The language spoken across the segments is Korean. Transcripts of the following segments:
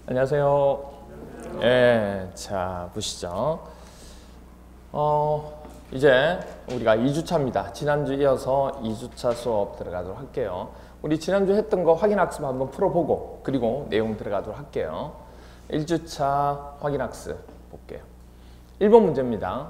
안녕하세요. 예, 자, 보시죠. 이제 우리가 2주차입니다. 지난주 이어서 2주차 수업 들어가도록 할게요. 우리 지난주 했던 거 확인학습 한번 풀어보고 그리고 내용 들어가도록 할게요. 1주차 확인학습 볼게요. 1번 문제입니다.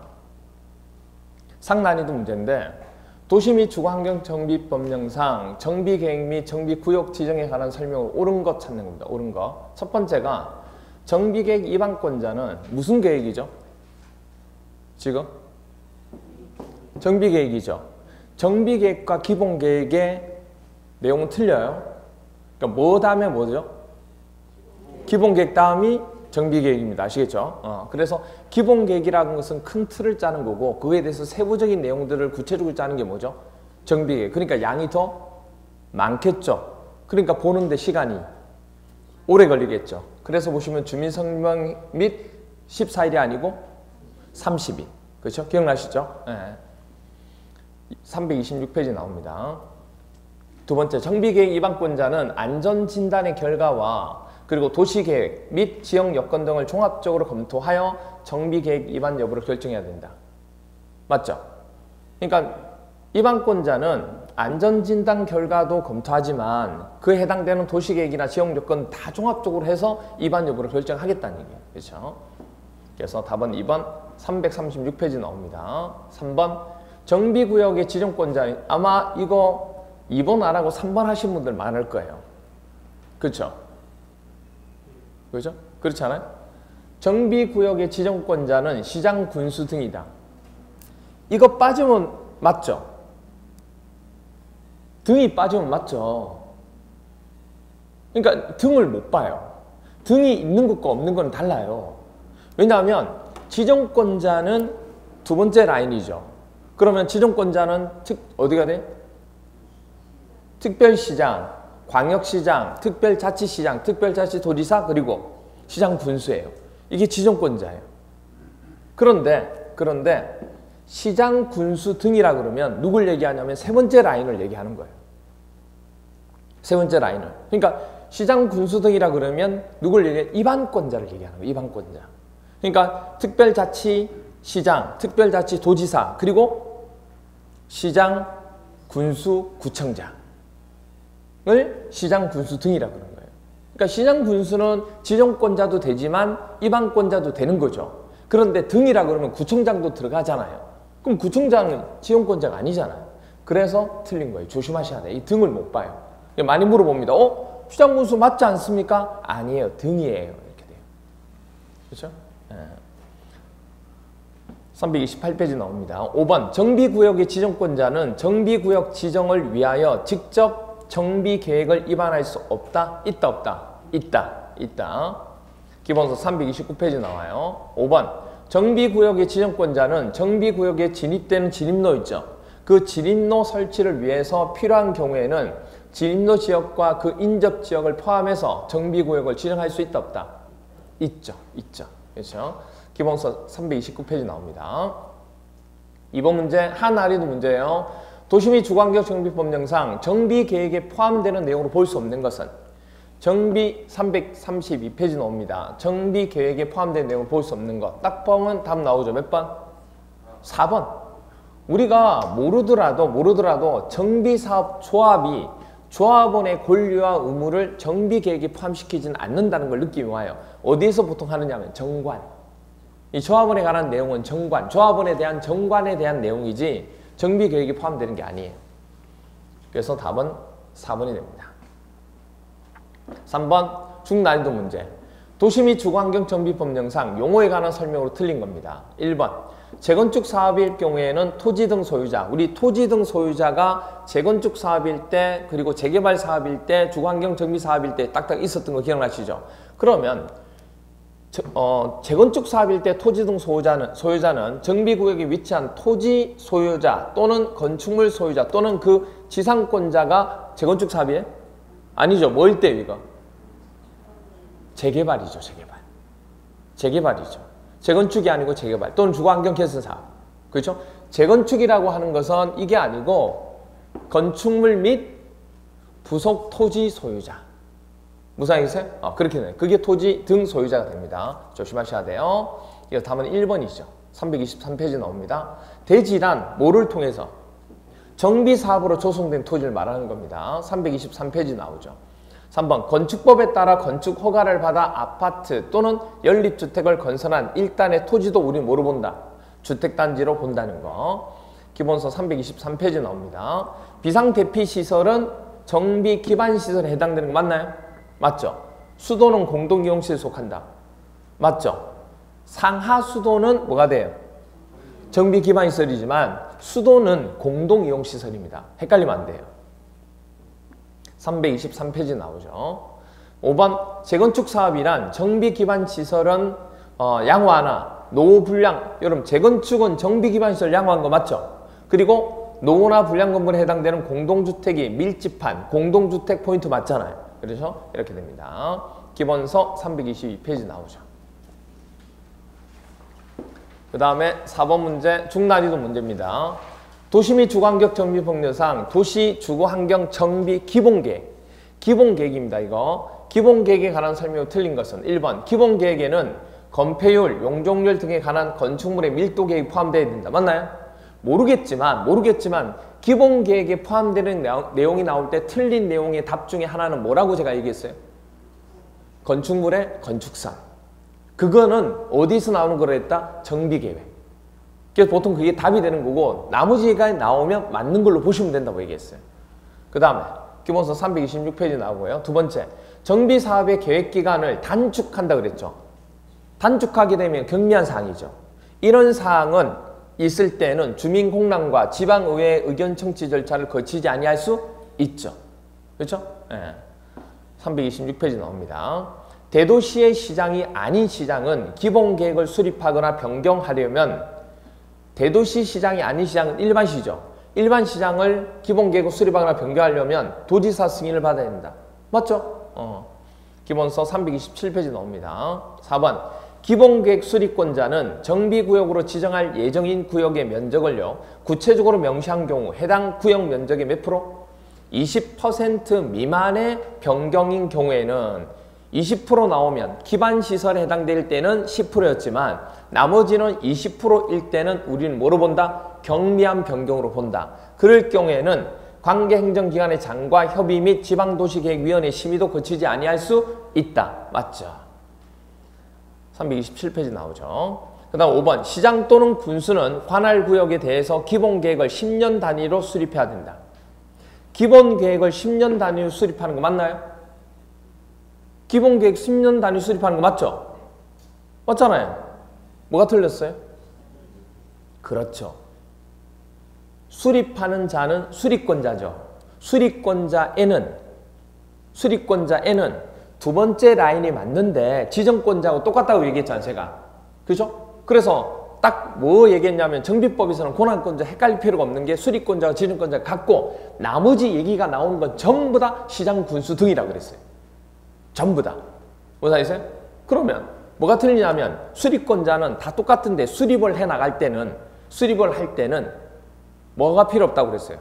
상난이도 문제인데 도시 및 주거환경정비법령상 정비계획 및 정비구역 지정에 관한 설명을 옳은 것 찾는 겁니다. 옳은 것. 첫 번째가 정비계획 위반권자는 무슨 계획이죠? 지금? 정비계획이죠. 정비계획과 기본계획의 내용은 틀려요. 그러니까 뭐 다음에 뭐죠? 기본계획 다음이 정비계획입니다. 아시겠죠? 그래서 기본계획이라는 것은 큰 틀을 짜는 거고 그거에 대해서 세부적인 내용들을 구체적으로 짜는 게 뭐죠? 정비계획. 그러니까 양이 더 많겠죠. 그러니까 보는데 시간이 오래 걸리겠죠. 그래서 보시면 주민설명 및 14일이 아니고 30일. 그렇죠? 기억나시죠? 네. 326페이지 나옵니다. 두 번째, 정비계획 위반권자는 안전진단의 결과와 그리고 도시계획 및 지역 여건 등을 종합적으로 검토하여 정비계획 위반 여부를 결정해야 된다. 맞죠? 그러니까 위반권자는 안전진단 결과도 검토하지만 그에 해당되는 도시계획이나 지역 여건 다 종합적으로 해서 위반 여부를 결정하겠다는 얘기예요. 그렇죠? 그래서 답은 2번 336페이지 나옵니다. 3번 정비구역의 지정권자. 아마 이거 2번 안 하고 3번 하신 분들 많을 거예요. 그렇죠? 그렇죠? 그렇지 않아요? 정비구역의 지정권자는 시장, 군수 등이다. 이거 빠지면 맞죠? 등이 빠지면 맞죠? 그러니까 등을 못 봐요. 등이 있는 것과 없는 건 달라요. 왜냐하면 지정권자는 두 번째 라인이죠. 그러면 지정권자는 어디가 돼? 특별시장, 광역시장, 특별자치시장, 특별자치도지사 그리고 시장 군수예요. 이게 지정권자예요. 그런데 시장 군수 등이라 그러면 누굴 얘기하냐면 세 번째 라인을 얘기하는 거예요. 세 번째 라인을. 그러니까 시장 군수 등이라 그러면 누굴 얘기해? 위반권자를 얘기하는 거예요. 위반권자. 그러니까 특별자치시장, 특별자치도지사 그리고 시장 군수 구청장 을 시장 군수 등이라 그런 거예요. 그러니까 시장 군수는 지정권자도 되지만 위반권자도 되는 거죠. 그런데 등이라 그러면 구청장도 들어가잖아요. 그럼 구청장은 지정권자가 아니잖아요. 그래서 틀린 거예요. 조심하셔야 돼요. 이 등을 못 봐요. 많이 물어봅니다. 시장 군수 맞지 않습니까? 아니에요. 등이에요. 이렇게 돼요. 그렇죠? 328페이지 나옵니다. 5번 정비구역의 지정권자는 정비구역 지정을 위하여 직접 정비계획을 위반할 수 없다? 있다 없다? 있다. 기본서 329페이지 나와요. 5번 정비구역의 지정권자는 정비구역에 진입되는 진입로 있죠. 그 진입로 설치를 위해서 필요한 경우에는 진입로 지역과 그 인접지역을 포함해서 정비구역을 지정할 수 있다 없다? 있죠. 그렇죠? 기본서 329페이지 나옵니다. 2번 문제 한아리도 문제예요. 도시 및 주거환경정비법령상 정비계획에 포함되는 내용으로 볼 수 없는 것은 정비 332페이지 나옵니다. 정비계획에 포함된 내용을 볼 수 없는 것. 딱 보면 답 나오죠. 몇 번? 4번. 우리가 모르더라도 정비사업 조합이 조합원의 권리와 의무를 정비계획에 포함시키지는 않는다는 걸 느낌이 와요. 어디에서 보통 하느냐면 정관. 이 조합원에 관한 내용은 정관, 조합원에 대한 정관에 대한 내용이지 정비계획에 포함되는 게 아니에요. 그래서 답은 4번이 됩니다. 3번 중난이도 문제. 도시 및 주거환경정비법령상 용어에 관한 설명으로 틀린 겁니다. 1번 재건축 사업일 경우에는 토지 등 소유자. 우리 토지 등 소유자가 재건축 사업일 때 그리고 재개발 사업일 때 주거환경정비 사업일 때 딱딱 있었던 거 기억나시죠? 그러면 재건축 사업일 때 토지 등 소유자는 정비구역에 위치한 토지 소유자 또는 건축물 소유자 또는 그 지상권자가 재건축 사업이에요? 아니죠. 뭐일 때 이거? 재개발이죠. 재개발이죠. 재건축이 아니고 재개발 또는 주거환경 개선 사업. 그렇죠? 재건축이라고 하는 것은 이게 아니고 건축물 및 부속 토지 소유자 무슨 얘기세요? 그렇게 돼요. 그게 토지 등 소유자가 됩니다. 조심하셔야 돼요. 이거 답은 1번이죠. 323페이지 나옵니다. 대지란 뭐를 통해서? 정비사업으로 조성된 토지를 말하는 겁니다. 323페이지 나오죠. 3번 건축법에 따라 건축 허가를 받아 아파트 또는 연립주택을 건설한 일단의 토지도 우리 뭐로 본다? 주택단지로 본다는 거. 기본서 323페이지 나옵니다. 비상대피시설은 정비기반시설에 해당되는 거 맞나요? 맞죠? 수도는 공동이용시설에 속한다. 맞죠? 상하수도는 뭐가 돼요? 정비기반시설이지만 수도는 공동이용시설입니다. 헷갈리면 안 돼요. 323페이지 나오죠. 5번 재건축 사업이란 정비기반시설은 양호하나 노후불량, 여러분 재건축은 정비기반시설 양호한 거 맞죠? 그리고 노후나 불량 건물에 해당되는 공동주택이 밀집한 공동주택 포인트 맞잖아요. 그래서 이렇게 됩니다. 기본서 322페이지 나오죠. 그 다음에 4번 문제 중난이도 문제입니다. 도시 및 주거환경 정비법령상 도시 주거환경 정비 기본계획. 기본계획입니다. 이거. 기본계획에 관한 설명이 틀린 것은 1번 기본계획에는 건폐율, 용적률 등에 관한 건축물의 밀도 계획이 포함되어야 된다. 맞나요? 모르겠지만 기본계획에 포함되는 내용이 나올 때 틀린 내용의 답 중에 하나는 뭐라고 제가 얘기했어요? 건축물의 건축상. 그거는 어디서 나오는 거라 했다? 정비계획. 그래서 보통 그게 답이 되는 거고 나머지가 나오면 맞는 걸로 보시면 된다고 얘기했어요. 그 다음에 기본서 326페이지 나오고요. 두 번째, 정비사업의 계획기간을 단축한다 그랬죠. 단축하게 되면 경미한 사항이죠. 이런 사항은 있을 때는 주민공람과 지방의회의 의견 청취 절차를 거치지 아니할 수 있죠. 그렇죠? 네. 326페이지 나옵니다. 대도시의 시장이 아닌 시장은 기본계획을 수립하거나 변경하려면 대도시 시장이 아닌 시장은 일반시죠. 일반 시장을 기본계획을 수립하거나 변경하려면 도지사 승인을 받아야 된다. 맞죠? 기본서 327페이지 나옵니다. 4번 기본계획 수립권자는 정비구역으로 지정할 예정인 구역의 면적을요 구체적으로 명시한 경우 해당 구역 면적의 몇 프로? 20% 미만의 변경인 경우에는 20% 나오면 기반시설에 해당될 때는 10%였지만 나머지는 20%일 때는 우리는 뭐로 본다? 경미한 변경으로 본다. 그럴 경우에는 관계행정기관의 장과 협의 및 지방도시계획위원회 심의도 거치지 아니할 수 있다. 맞죠? 327페이지 나오죠. 그 다음 5번 시장 또는 군수는 관할구역에 대해서 기본계획을 10년 단위로 수립해야 된다. 기본계획을 10년 단위로 수립하는 거 맞나요? 기본계획 10년 단위 수립하는 거 맞죠? 맞잖아요. 뭐가 틀렸어요? 그렇죠. 수립하는 자는 수립권자죠. 수립권자에는 두 번째 라인이 맞는데 지정권자하고 똑같다고 얘기했잖아요. 제가. 그죠? 그래서 딱 뭐 얘기했냐면 정비법에서는 권한권자 헷갈릴 필요가 없는 게 수립권자와 지정권자가 같고 나머지 얘기가 나오는 건 전부 다 시장 군수 등이라고 그랬어요. 전부 다. 무슨 말이세요? 그러면 뭐가 틀리냐면 수립권자는 다 똑같은데 수립을 해 나갈 때는 수립을 할 때는 뭐가 필요 없다고 그랬어요.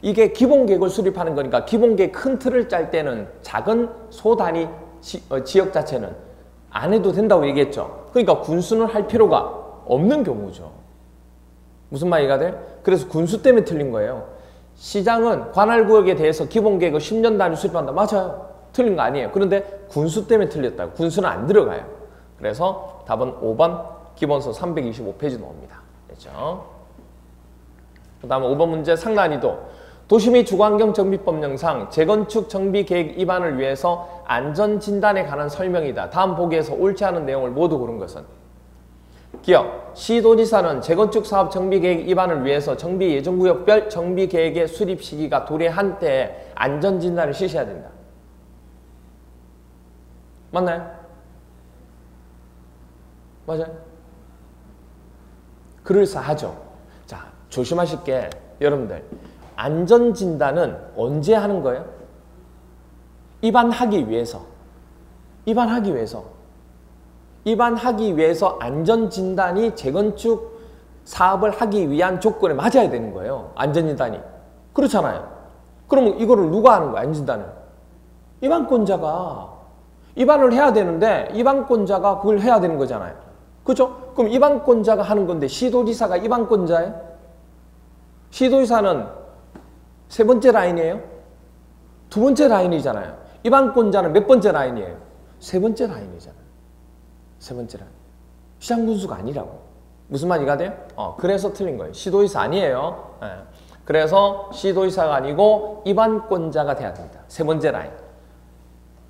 이게 기본계획을 수립하는 거니까 기본계획 큰 틀을 짤 때는 작은 소단위 지역 자체는 안 해도 된다고 얘기했죠. 그러니까 군수는 할 필요가 없는 경우죠. 무슨 말이가 돼? 그래서 군수 때문에 틀린 거예요. 시장은 관할구역에 대해서 기본계획을 10년 단위 수립한다. 맞아요. 틀린 거 아니에요. 그런데 군수 때문에 틀렸다고. 군수는 안 들어가요. 그래서 답은 5번 기본서 325페이지 나옵니다. 됐죠? 그 다음에 5번 문제 상난이도 도시 및 주거환경정비법령상 재건축 정비계획 위반을 위해서 안전진단에 관한 설명이다. 다음 보기에서 옳지 않은 내용을 모두 고른 것은 기억, 시도지사는 재건축 사업 정비계획 위반을 위해서 정비예정구역별 정비계획의 수립 시기가 도래한 때에 안전진단을 실시해야 된다. 맞나요? 맞아요? 그럴싸하죠. 자, 조심하실 게 여러분들 안전진단은 언제 하는 거예요? 입안하기 위해서 안전진단이 재건축 사업을 하기 위한 조건에 맞아야 되는 거예요. 안전진단이. 그렇잖아요. 그러면 이거를 누가 하는 거야? 안전진단을? 입안권자가. 입안을 해야 되는데 입안권자가 그걸 해야 되는 거잖아요. 그죠? 그럼 입안권자가 하는 건데 시도지사가 입안권자예요? 시도지사는 세 번째 라인이에요? 두 번째 라인이잖아요. 입안권자는 몇 번째 라인이에요? 세 번째 라인이잖아요. 세 번째 라인. 시장군수가 아니라고. 무슨 말 이해가 돼요? 그래서 틀린 거예요. 시도지사 아니에요. 예. 그래서 시도지사가 아니고 입안권자가 돼야 됩니다. 세 번째 라인.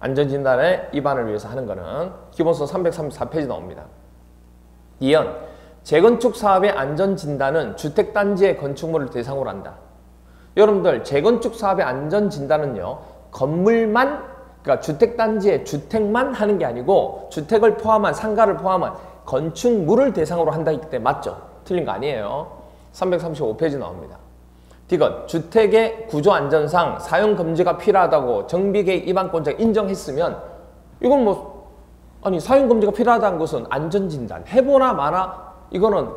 안전진단의 입안을 위해서 하는 거는 기본서 334페이지 나옵니다. 2연, 재건축 사업의 안전진단은 주택단지의 건축물을 대상으로 한다. 여러분들 재건축 사업의 안전진단은요. 건물만, 그러니까 주택단지의 주택만 하는 게 아니고 주택을 포함한 상가를 포함한 건축물을 대상으로 한다기 때문에 맞죠? 틀린 거 아니에요. 335페이지 나옵니다. 디귿, 주택의 구조안전상 사용금지가 필요하다고 정비계획 입안권자가 인정했으면 이건 뭐 아니 사용금지가 필요하다는 것은 안전진단 해보나 마나 이거는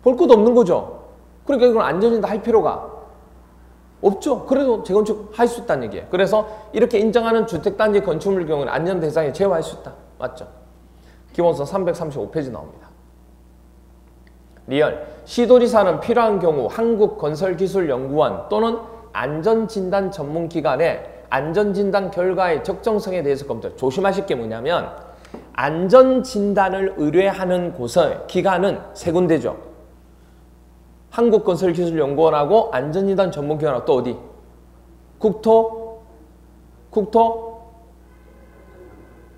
볼 것도 없는 거죠. 그러니까 이건 안전진단 할 필요가 없죠. 그래도 재건축 할 수 있다는 얘기예요. 그래서 이렇게 인정하는 주택단지 건축물 경우는 안전 대상에 제외할 수 있다. 맞죠? 기본서 335페이지 나옵니다. 리얼, 시도지사는 필요한 경우 한국건설기술연구원 또는 안전진단 전문기관의 안전진단 결과의 적정성에 대해서 검토. 조심하실 게 뭐냐면 안전진단을 의뢰하는 곳의 기관은 세 군데죠. 한국건설기술연구원하고 안전진단 전문기관하고 또 어디?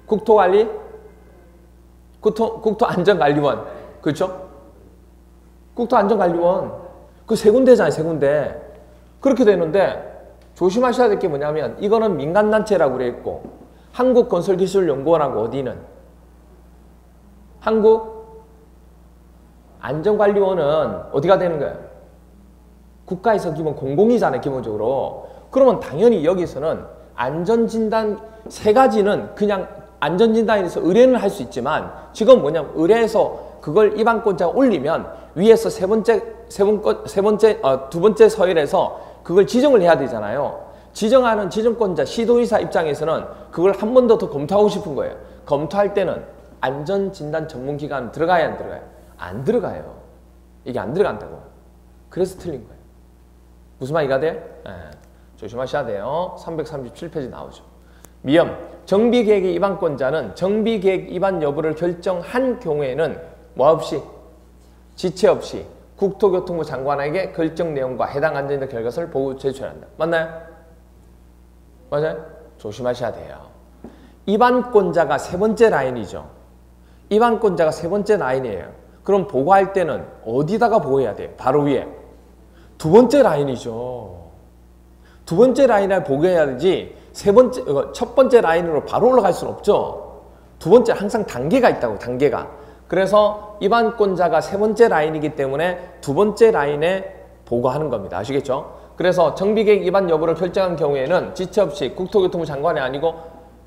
국토관리? 국토안전관리원. 그렇죠? 국토안전관리원. 그 세 군데잖아요, 세 군데. 그렇게 되는데 조심하셔야 될 게 뭐냐면 이거는 민간단체라고 그래 있고 한국건설기술연구원하고 어디는? 한국안전관리원은 어디가 되는 거예요? 국가에서 기본 공공이잖아요, 기본적으로. 그러면 당연히 여기서는 안전진단 세 가지는 그냥 안전진단에서 의뢰는 할 수 있지만 지금 뭐냐면 의뢰해서 그걸 입안권자가 올리면 위에서 두 번째 서열에서 그걸 지정을 해야 되잖아요. 지정하는 지정권자 시도의사 입장에서는 그걸 한 번 더 검토하고 싶은 거예요. 검토할 때는 안전진단 전문기관 들어가야 안 들어가요? 안 들어가요. 이게 안 들어간다고. 그래서 틀린 거예요. 무슨 말 이해가 돼요? 조심하셔야 돼요. 337페이지 나오죠. 미엄, 정비계획의 입안권자는 정비계획 입안 여부를 결정한 경우에는 뭐 없이? 지체 없이 국토교통부 장관에게 결정 내용과 해당 안전진단 결과서를 보고 제출한다. 맞나요? 맞아요? 조심하셔야 돼요. 입안권자가 세 번째 라인이죠. 입안권자가 세 번째 라인이에요. 그럼 보고할 때는 어디다가 보고해야 돼요? 바로 위에. 두 번째 라인이죠. 두 번째 라인을 보고해야 되지 첫 번째 라인으로 바로 올라갈 수는 없죠. 두 번째 항상 단계가 있다고, 단계가. 그래서 입안권자가 세 번째 라인이기 때문에 두 번째 라인에 보고하는 겁니다. 아시겠죠? 그래서 정비계획 입안 여부를 결정한 경우에는 지체 없이 국토교통부 장관이 아니고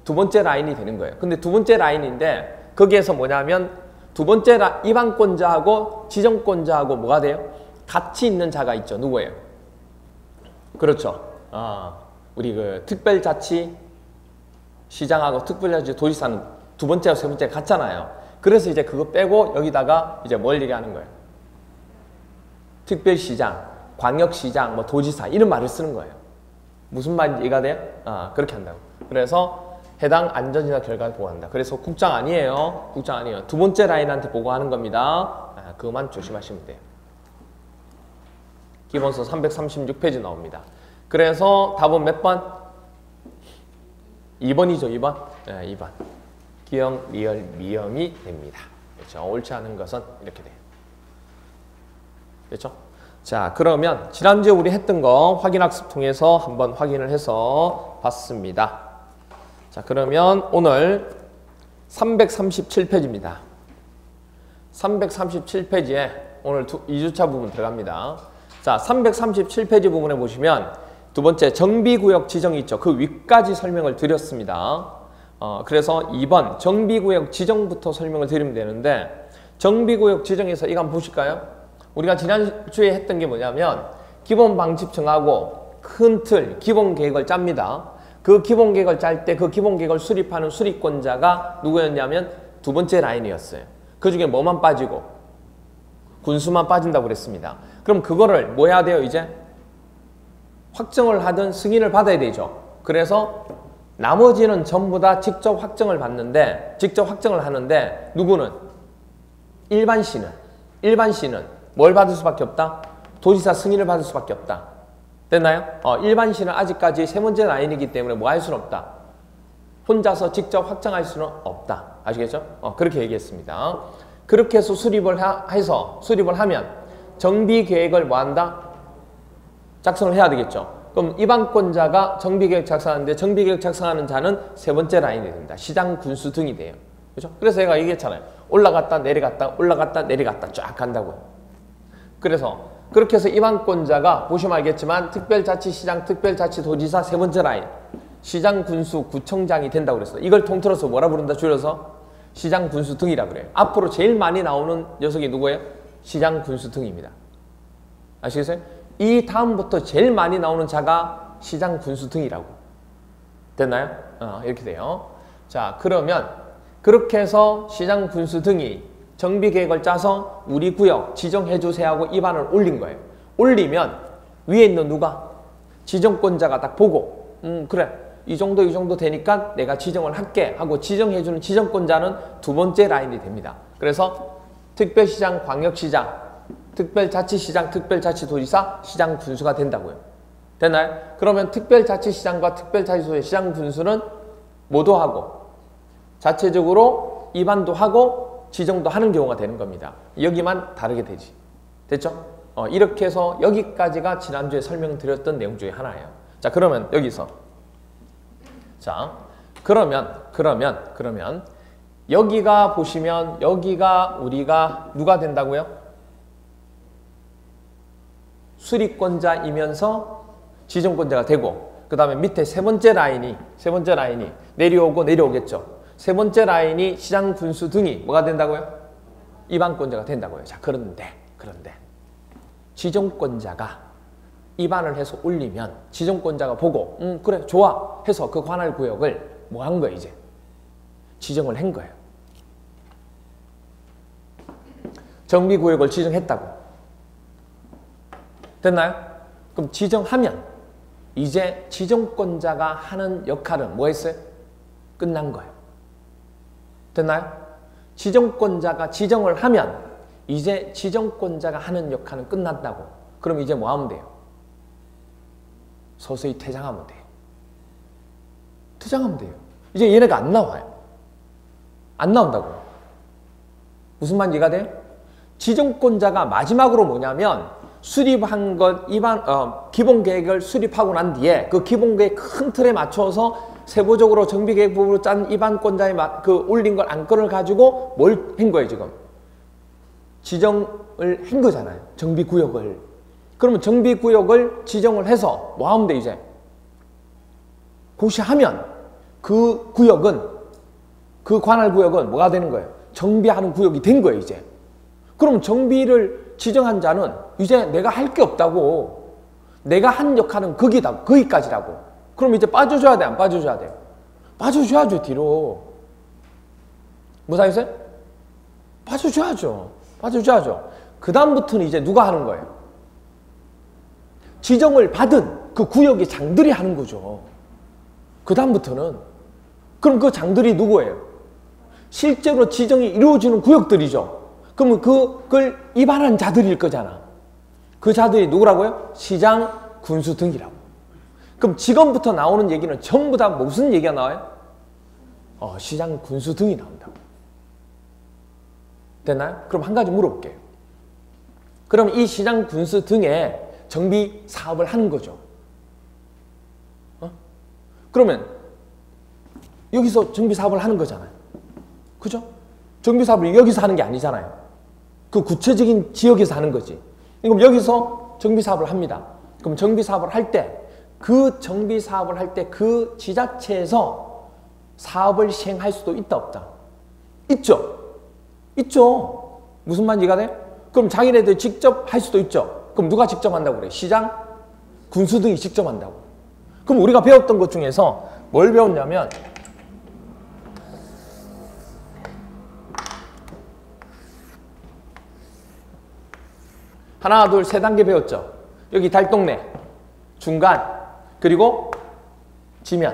두 번째 라인이 되는 거예요. 근데 두 번째 라인인데 거기에서 뭐냐면 두 번째 입안권자하고 지정권자하고 뭐가 돼요? 같이 있는 자가 있죠. 누구예요? 그렇죠. 우리 그 특별자치 시장하고 특별자치 도지사는 두 번째와 세 번째가 같잖아요. 그래서 이제 그거 빼고 여기다가 이제 뭘 얘기하는 거예요? 특별시장, 광역시장, 뭐 도지사 이런 말을 쓰는 거예요. 무슨 말인지 이해가 돼요? 그렇게 한다고. 그래서 해당 안전진단 결과를 보고한다. 그래서 국장 아니에요. 국장 아니에요. 두 번째 라인한테 보고하는 겁니다. 그것만 조심하시면 돼요. 기본서 336페이지 나옵니다. 그래서 답은 몇 번? 2번이죠, 2번? 네, 2번. 기형, 리얼, 미형이 됩니다. 그렇죠? 옳지 않은 것은 이렇게 돼요. 그렇죠? 자, 그러면 지난주에 우리 했던 거 확인학습 통해서 한번 확인을 해서 봤습니다. 자, 그러면 오늘 337페이지입니다. 337페이지에 오늘 2주차 부분 들어갑니다. 자, 337페이지 부분에 보시면 두 번째 정비구역 지정이 있죠. 그 위까지 설명을 드렸습니다. 그래서 2번 정비구역 지정부터 설명을 드리면 되는데 정비구역 지정에서 이거 한번 보실까요? 우리가 지난주에 했던 게 뭐냐면 기본 방침 정하고 큰 틀, 기본 계획을 짭니다. 그 기본 계획을 짤 때 그 기본 계획을 수립하는 수립권자가 누구였냐면 두 번째 라인이었어요. 그 중에 뭐만 빠지고? 군수만 빠진다고 그랬습니다. 그럼 그거를 뭐 해야 돼요, 이제? 확정을 하든 승인을 받아야 되죠. 그래서 나머지는 전부 다 직접 확정을 받는데, 직접 확정을 하는데, 누구는? 일반 시는 뭘 받을 수밖에 없다? 도지사 승인을 받을 수밖에 없다. 됐나요? 일반 시는 아직까지 세 번째 라인이기 때문에 뭐 할 수는 없다. 혼자서 직접 확정할 수는 없다. 아시겠죠? 그렇게 얘기했습니다. 그렇게 해서 수립을 하면 정비계획을 뭐 한다? 작성을 해야 되겠죠. 그럼 입안권자가 정비계획 작성하는데 정비계획 작성하는 자는 세 번째 라인이 됩니다. 시장, 군수 등이 돼요. 그죠? 그래서 제가 얘기했잖아요. 올라갔다 내려갔다 올라갔다 내려갔다 쫙 간다고요. 그래서 그렇게 해서 입안권자가 보시면 알겠지만 특별자치시장, 특별자치도지사 세 번째 라인 시장, 군수, 구청장이 된다고 그랬어요. 이걸 통틀어서 뭐라 부른다? 줄여서 시장, 군수 등이라 그래요. 앞으로 제일 많이 나오는 녀석이 누구예요? 시장, 군수 등입니다. 아시겠어요? 이 다음부터 제일 많이 나오는 자가 시장, 군수 등이라고. 됐나요? 이렇게 돼요. 자, 그러면 그렇게 해서 시장, 군수 등이 정비계획을 짜서 우리 구역 지정해주세요 하고 입안을 올린 거예요. 올리면 위에 있는 누가? 지정권자가 딱 보고 그래 이 정도 되니까 내가 지정을 할게 하고 지정해주는 지정권자는 두 번째 라인이 됩니다. 그래서 특별시장, 광역시장, 특별자치시장, 특별자치도지사, 시장, 군수가 된다고요. 됐나요? 그러면 특별자치시장과 특별자치도지사, 시장, 군수는 모두 하고 자체적으로 입안도 하고 지정도 하는 경우가 되는 겁니다. 여기만 다르게 되지. 됐죠? 이렇게 해서 여기까지가 지난주에 설명드렸던 내용 중에 하나예요. 자, 그러면 여기서 자, 그러면 여기가 보시면 여기가 우리가 누가 된다고요? 수립권자이면서 지정권자가 되고 그 다음에 밑에 세 번째 라인이 내려오겠죠. 세 번째 라인이 시장, 군수 등이 뭐가 된다고요? 입안권자가 된다고요. 자, 그런데 지정권자가 입안을 해서 올리면 지정권자가 보고 그래 좋아 해서 그 관할 구역을 뭐 한 거예요? 이제 지정을 한 거예요. 정비구역을 지정했다고. 됐나요? 그럼 지정하면 이제 지정권자가 하는 역할은 뭐 했어요? 끝난 거예요. 됐나요? 지정권자가 지정을 하면 이제 지정권자가 하는 역할은 끝났다고. 그럼 이제 뭐 하면 돼요? 서서히 퇴장하면 돼요. 퇴장하면 돼요. 이제 얘네가 안 나와요. 안 나온다고. 무슨 말인지 이해가 돼요? 지정권자가 마지막으로 뭐냐면 수립한 것 기본계획을 수립하고 난 뒤에 그 기본계획 큰 틀에 맞춰서 세부적으로 정비계획부로 짠 입안권자의 올린 걸 안건을 가지고 뭘 한 거예요, 지금? 지정을 한 거잖아요. 정비구역을. 그러면 정비구역을 지정을 해서 뭐 하면 돼, 이제? 고시하면 그 구역은, 그 관할구역은 뭐가 되는 거예요? 정비하는 구역이 된 거예요, 이제. 그럼 정비를 지정한 자는 이제 내가 할 게 없다고. 내가 한 역할은 거기까지라고. 그럼 이제 빠져줘야 돼, 안 빠져줘야 돼요? 빠져줘야죠, 뒤로. 무사했어요? 빠져줘야죠. 그 다음부터는 이제 누가 하는 거예요? 지정을 받은 그 구역의 장들이 하는 거죠. 그 다음부터는. 그럼 그 장들이 누구예요? 실제로 지정이 이루어지는 구역들이죠. 그러면 그걸 입안한 자들일 거잖아. 그 자들이 누구라고요? 시장, 군수 등이라고. 그럼 지금부터 나오는 얘기는 전부 다 무슨 얘기가 나와요? 시장, 군수 등이 나온다고. 됐나요? 그럼 한 가지 물어볼게요. 그럼 이 시장, 군수 등에 정비 사업을 하는 거죠. 그러면 여기서 정비 사업을 하는 거잖아요. 그죠? 정비 사업을 여기서 하는 게 아니잖아요. 그 구체적인 지역에서 하는 거지. 그럼 여기서 정비 사업을 합니다. 그럼 정비 사업을 할 때 그 정비 사업을 할 때 그 지자체에서 사업을 시행할 수도 있다 없다? 있죠. 무슨 말인지 이해가 돼요? 그럼 자기네들 직접 할 수도 있죠. 그럼 누가 직접 한다고 그래? 시장, 군수 등이 직접 한다고. 그럼 우리가 배웠던 것 중에서 뭘 배웠냐면 하나, 둘, 세 단계 배웠죠. 여기 달동네, 중간, 그리고 지면.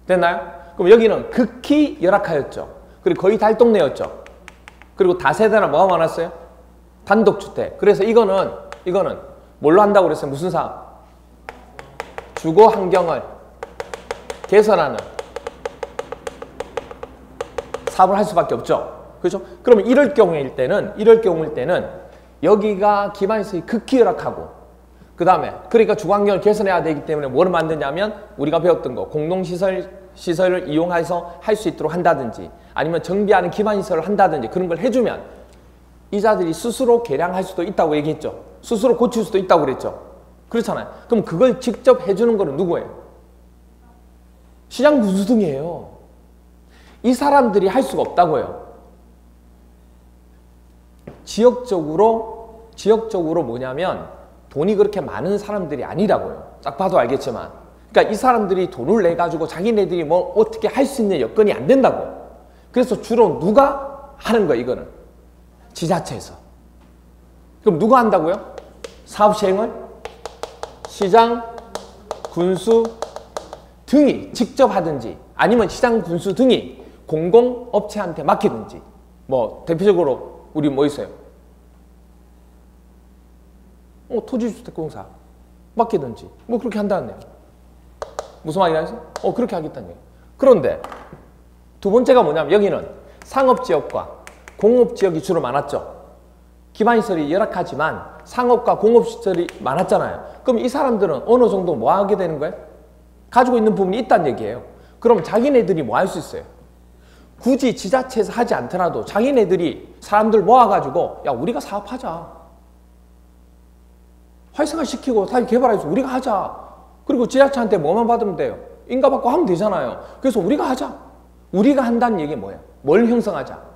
됐나요? 그럼 여기는 극히 열악하였죠. 그리고 거의 달동네였죠. 그리고 다세대나 뭐가 많았어요? 단독주택. 그래서 이거는 뭘로 한다고 그랬어요? 무슨 사업? 주거 환경을 개선하는 사업을 할 수밖에 없죠. 그렇죠? 그러면 이럴 경우일 때는 여기가 기반시설이 극히 열악하고 그 다음에 그러니까 주거 환경을 개선해야 되기 때문에 뭐를 만드냐면 우리가 배웠던 거 공동시설을 이용해서 할 수 있도록 한다든지 아니면 정비하는 기반시설을 한다든지 그런 걸 해주면 이자들이 스스로 개량할 수도 있다고 얘기했죠. 스스로 고칠 수도 있다고 그랬죠. 그렇잖아요. 그럼 그걸 직접 해주는 거는 누구예요? 시장 군수 등이에요. 이 사람들이 할 수가 없다고요. 지역적으로 뭐냐면 돈이 그렇게 많은 사람들이 아니라고요. 딱 봐도 알겠지만. 그러니까 이 사람들이 돈을 내가지고 자기네들이 뭐 어떻게 할 수 있는 여건이 안 된다고. 그래서 주로 누가 하는 거야, 이거는? 지자체에서. 그럼 누가 한다고요? 사업 시행을? 시장, 군수 등이 직접 하든지 아니면 시장, 군수 등이 공공업체한테 맡기든지 뭐 대표적으로 우리 뭐 있어요? 토지주택공사 맡기든지 뭐 그렇게 한다는 얘기. 무슨 말이라 해서? 그렇게 하겠다는 얘기. 그런데 두 번째가 뭐냐면 여기는 상업지역과 공업지역이 주로 많았죠. 기반시설이 열악하지만 상업과 공업시설이 많았잖아요. 그럼 이 사람들은 어느 정도 뭐 하게 되는 거예요? 가지고 있는 부분이 있다는 얘기예요. 그럼 자기네들이 뭐 할 수 있어요? 굳이 지자체에서 하지 않더라도 자기네들이 사람들 모아가지고 야 우리가 사업하자. 활성화시키고 다시 개발해서 우리가 하자. 그리고 지자체한테 뭐만 받으면 돼요? 인가받고 하면 되잖아요. 그래서 우리가 하자. 우리가 한다는 얘기 뭐예요? 뭘 형성하자?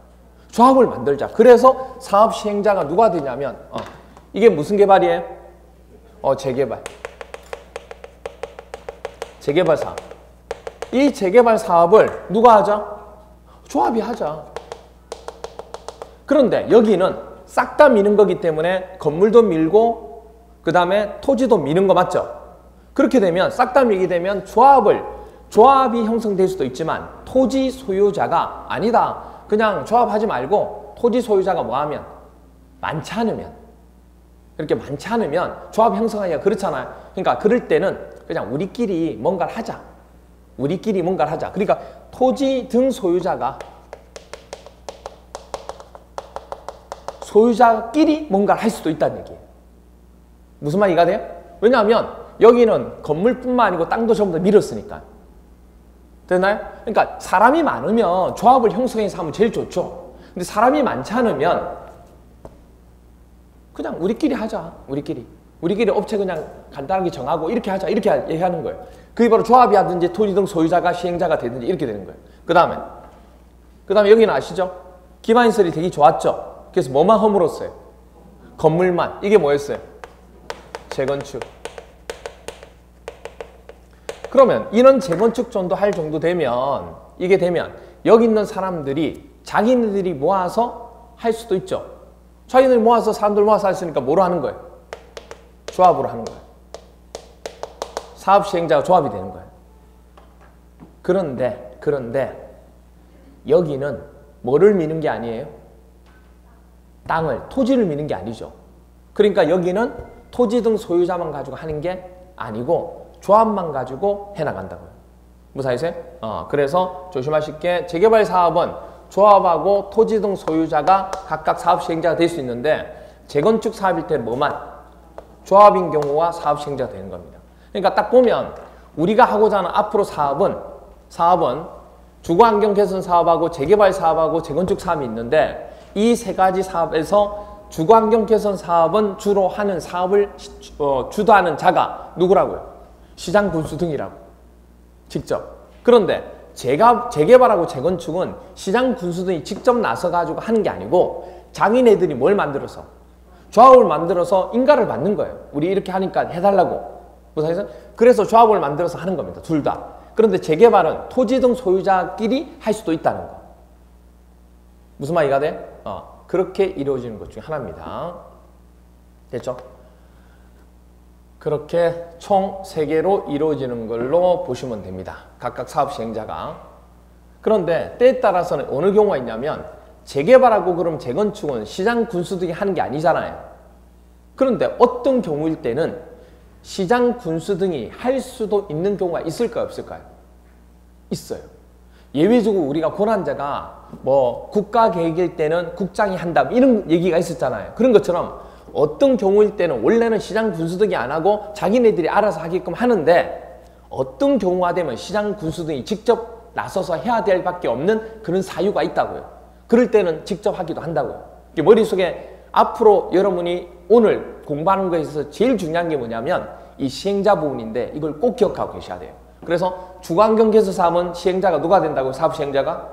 조합을 만들자. 그래서 사업 시행자가 누가 되냐면 이게 무슨 개발이에요? 재개발. 재개발 사업. 이 재개발 사업을 누가 하자? 조합이 하자. 그런데 여기는 싹 다 미는 거기 때문에 건물도 밀고 그 다음에 토지도 미는 거 맞죠? 그렇게 되면 싹 다 밀게 되면 조합이 형성될 수도 있지만 토지 소유자가 아니다. 그냥 조합하지 말고 토지 소유자가 뭐하면 많지 않으면 그렇게 많지 않으면 조합 형성하기가 그렇잖아요. 그러니까 그럴 때는 그냥 우리끼리 뭔가를 하자. 우리끼리 뭔가를 하자. 그러니까 토지 등 소유자끼리 뭔가를 할 수도 있다는 얘기예요. 무슨 말 이해가 돼요? 왜냐하면 여기는 건물뿐만 아니고 땅도 전부 다 밀었으니까. 되나요? 그러니까 사람이 많으면 조합을 형성해서 하면 제일 좋죠. 근데 사람이 많지 않으면 그냥 우리끼리 하자. 우리끼리 업체 그냥 간단하게 정하고 이렇게 하자. 이렇게 얘기하는 거예요. 그게 바로 조합이 하든지 토지 등 소유자가 시행자가 되든지 이렇게 되는 거예요. 그 다음에 여기는 아시죠? 기반시설이 되게 좋았죠. 그래서 뭐만 허물었어요? 건물만. 이게 뭐였어요? 재건축. 그러면 이런 재건축 정도 할 정도 되면 이게 되면 여기 있는 사람들이 자기네들이 모아서 할 수도 있죠. 자기네들이 모아서 사람들 모아서 했으니까 뭐로 하는 거예요? 조합으로 하는 거예요. 사업 시행자가 조합이 되는 거예요. 그런데 여기는 뭐를 미는 게 아니에요? 토지를 미는 게 아니죠. 그러니까 여기는 토지 등 소유자만 가지고 하는 게 아니고 조합만 가지고 해나간다고요. 무사히세요? 그래서 조심하실 게 재개발 사업은 조합하고 토지 등 소유자가 각각 사업 시행자가 될 수 있는데 재건축 사업일 때는 뭐만? 조합인 경우와 사업 시행자가 되는 겁니다. 그러니까 딱 보면 우리가 하고자 하는 앞으로 사업은 주거환경 개선 사업하고 재개발 사업하고 재건축 사업이 있는데 이 세 가지 사업에서 주거환경 개선 사업은 주로 하는 사업을 주도하는 자가 누구라고요? 시장 군수 등이라고. 직접. 그런데 재개발하고 재건축은 시장 군수 등이 직접 나서가지고 하는 게 아니고 자기네들이 뭘 만들어서? 조합을 만들어서 인가를 받는 거예요. 우리 이렇게 하니까 해달라고. 그래서 조합을 만들어서 하는 겁니다. 둘 다. 그런데 재개발은 토지 등 소유자끼리 할 수도 있다는 거. 무슨 말 이해가 돼? 그렇게 이루어지는 것 중에 하나입니다. 됐죠? 그렇게 총 3개로 이루어지는 걸로 보시면 됩니다. 각각 사업 시행자가. 그런데 때에 따라서는 어느 경우가 있냐면 재개발하고 그럼 재건축은 시장 군수 등이 하는 게 아니잖아요. 그런데 어떤 경우일 때는 시장 군수 등이 할 수도 있는 경우가 있을까요? 없을까요? 있어요. 예외적으로 우리가 고난자가 뭐 국가계획일 때는 국장이 한다 이런 얘기가 있었잖아요. 그런 것처럼 어떤 경우일 때는 원래는 시장 군수 등이 안 하고 자기네들이 알아서 하게끔 하는데 어떤 경우가 되면 시장 군수 등이 직접 나서서 해야 될 밖에 없는 그런 사유가 있다고요. 그럴 때는 직접 하기도 한다고요. 머릿속에 앞으로 여러분이 오늘 공부하는 거에 있어서 제일 중요한 게 뭐냐면 이 시행자 부분인데 이걸 꼭 기억하고 계셔야 돼요. 그래서 주거환경 개선 사업은 시행자가 누가 된다고요? 사업 시행자가?